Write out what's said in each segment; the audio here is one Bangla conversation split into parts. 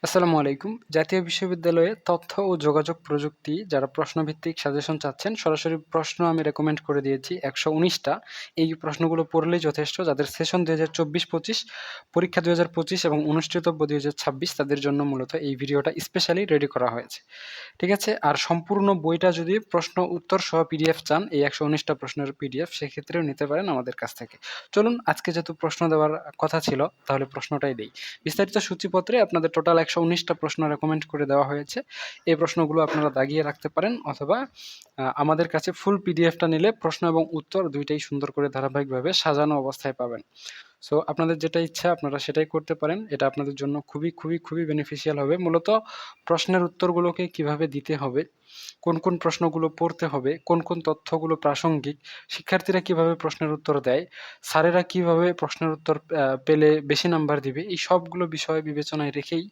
আসসালামু আলাইকুম। জাতীয় বিশ্ববিদ্যালয়ে তথ্য ও যোগাযোগ প্রযুক্তি যারা প্রশ্নভিত্তিক সাজেশন চাচ্ছেন, সরাসরি প্রশ্ন আমি রেকমেন্ড করে দিয়েছি ১১৯ টা। এই প্রশ্নগুলো পড়লেই যথেষ্ট। যাদের সেশন ২০২৪-২৫, পরীক্ষা ২০২৫ এবং অনুষ্ঠিতব্য ২০২৬ তাদের জন্য মূলত এই ভিডিওটা স্পেশালি রেডি করা হয়েছে। ঠিক আছে? আর সম্পূর্ণ বইটা যদি প্রশ্ন উত্তর সহ পিডিএফ চান, এই ১১৯ টা প্রশ্নের পিডিএফ সেক্ষেত্রেও নিতে পারেন আমাদের কাছ থেকে। চলুন আজকে যেহেতু প্রশ্ন দেওয়ার কথা ছিল, তাহলে প্রশ্নটাই দেই। বিস্তারিত সূচিপত্রে আপনাদের টোটাল ১১৯ টা প্রশ্ন রেকমেন্ড করে দেওয়া হয়েছে। এই প্রশ্নগুলো আপনারা দাগিয়ে রাখতে পারেন অথবা আমাদের কাছে ফুল পিডিএফটা নিলে প্রশ্ন এবং উত্তর ২ টাই সুন্দর করে ধারাবাহিকভাবে সাজানো অবস্থায় পাবেন। সো আপনাদের যেটা ইচ্ছা আপনারা সেটাই করতে পারেন। এটা আপনাদের জন্য খুবই বেনিফিশিয়াল হবে। মূলত প্রশ্নের উত্তরগুলোকে কিভাবে দিতে হবে, কোন প্রশ্নগুলো পড়তে হবে, কোন তথ্যগুলো প্রাসঙ্গিক, শিক্ষার্থীরা কিভাবে প্রশ্নের উত্তর দেয়, স্যারেরা কিভাবে প্রশ্নের উত্তর পেলে বেশি নাম্বার দিবে, এই সবগুলো বিষয় বিবেচনায় রেখেই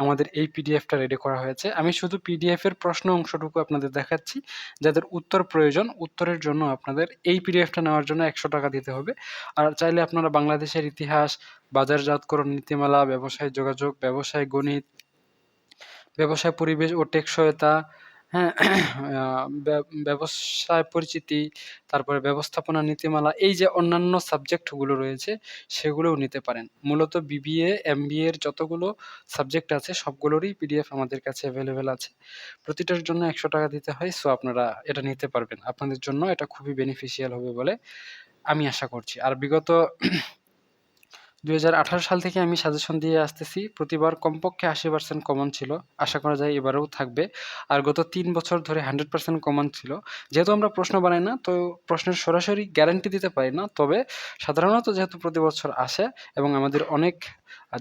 আমাদের এই পিডিএফটা রেডি করা হয়েছে। আমি শুধু পিডিএফ এর প্রশ্ন অংশটুকু আপনাদের দেখাচ্ছি। যাদের উত্তর প্রয়োজন, উত্তরের জন্য আপনাদের এই পিডিএফটা নেওয়ার জন্য ৳১০০ দিতে হবে। আর চাইলে আপনারা বাংলাদেশের ইতিহাস, বাজারজাতকরণ নীতিমালা, ব্যবসায় যোগাযোগ, ব্যবসায় গণিত, ব্যবসায় পরিবেশ ও টেকসইতা, হ্যাঁ? আ ব্যবসায় পরিচিতি, তারপরে ব্যবস্থাপনা নীতিমালা, এই যে অন্যান্য সাবজেক্টগুলো রয়েছে সেগুলোও নিতে পারেন। মূলত বিবিএ, এমবিএ এর যতগুলো সাবজেক্ট আছে সবগুলোরই পিডিএফ আমাদের কাছে এভেইলেবল আছে। প্রতিটার জন্য ৳১০০ দিতে হয়। সো আপনারা এটা নিতে পারবেন। আপনাদের জন্য এটা খুবই বেনিফিশিয়াল হবে বলে আমি আশা করছি। আর বিগত ২০১৮ সাল থেকে আমি সাজেশন দিয়ে আসতেছি। প্রতিবার কমপক্ষে ৮০% কমন ছিল। আশা করা যায় এবারেও থাকবে। আর গত ৩ বছর ধরে 100% কমন ছিল। যেহেতু আমরা প্রশ্ন বানাই না, তো প্রশ্নের সরাসরি গ্যারান্টি দিতে পারি না। তবে সাধারণত যেহেতু প্রতি বছর আসে এবং আমাদের অনেক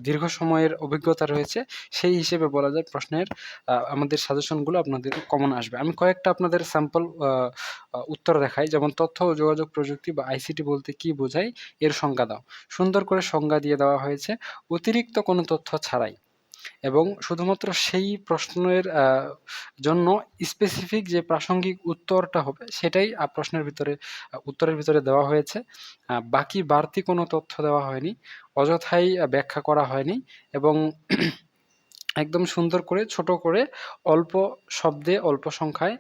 দীর্ঘ সময়ের অভিজ্ঞতা রয়েছে, সেই হিসেবে বলা যায় প্রশ্নের আমাদের সাজেশনগুলো আপনাদের কমন আসবে। আমি কয়েকটা আপনাদের স্যাম্পল আ আ উত্তর দেখাই। যেমন তথ্য ও যোগাযোগ প্রযুক্তি বা আইসিটি বলতে কি বোঝায়? এর সংজ্ঞা দাও। সুন্দর করে সংজ্ঞা দিয়ে দেওয়া হয়েছে অতিরিক্ত কোনো তথ্য ছাড়াই, এবং শুধুমাত্র সেই প্রশ্নের জন্য স্পেসিফিক যে প্রাসঙ্গিক উত্তরটা হবে সেটাই প্রশ্নের ভিতরে উত্তরের ভিতরে দেওয়া হয়েছে। বাকি বাড়তি কোনো তথ্য দেওয়া হয়নি, অযথাই ব্যাখ্যা করা হয়নি, এবং একদম সুন্দর করে ছোট করে অল্প শব্দে অল্প সংখ্যায়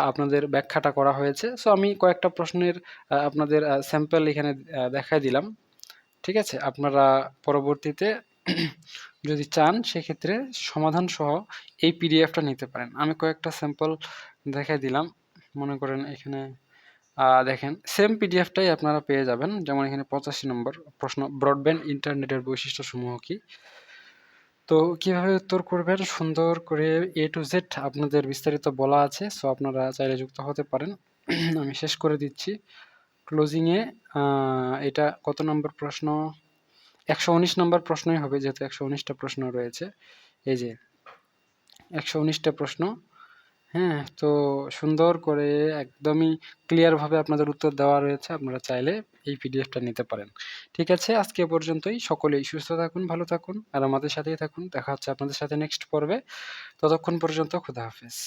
আপনাদের ব্যাখ্যাটা করা হয়েছে। সো আমি কয়েকটা প্রশ্নের আপনাদের স্যাম্পল এখানে দেখায় দিলাম। ঠিক আছে? আপনারা পরবর্তীতে যদি চান সেক্ষেত্রে সমাধান সহ এই পিডিএফটা নিতে পারেন। আমি কয়েকটা স্যাম্পল দেখায় দিলাম। মনে করেন এখানে দেখেন সেম পিডিএফটাই আপনারা পেয়ে যাবেন। যেমন এখানে ৮৫ নম্বর প্রশ্ন, ব্রডব্যান্ড ইন্টারনেটের বৈশিষ্ট্যসমূহ কি? তো কিভাবে উত্তর করবেন সুন্দর করে A to Z আপনাদের বিস্তারিত বলা আছে। সো আপনারা চাইলে যুক্ত হতে পারেন। আমি শেষ করে দিচ্ছি। ক্লোজিং এ আ এটা কত নম্বর প্রশ্ন? ১১৯ নম্বর প্রশ্নই হবে, যেহেতু ১১৯ টা প্রশ্ন রয়েছে। এই যে ১১৯ টা প্রশ্ন। হ্যাঁ? তো সুন্দর করে একদমই ক্লিয়ার ভাবে আপনাদের উত্তর দেওয়া রয়েছে। আপনারা চাইলে এই পিডিএফটা নিতে পারেন। ঠিক আছে? আজকে এ পর্যন্তই। সকলেই সুস্থ থাকুন, ভালো থাকুন আর আমাদের সাথেই থাকুন। দেখা হচ্ছে আপনাদের সাথে নেক্সট পর্বে। ততক্ষণ পর্যন্ত খোদা হাফেজ।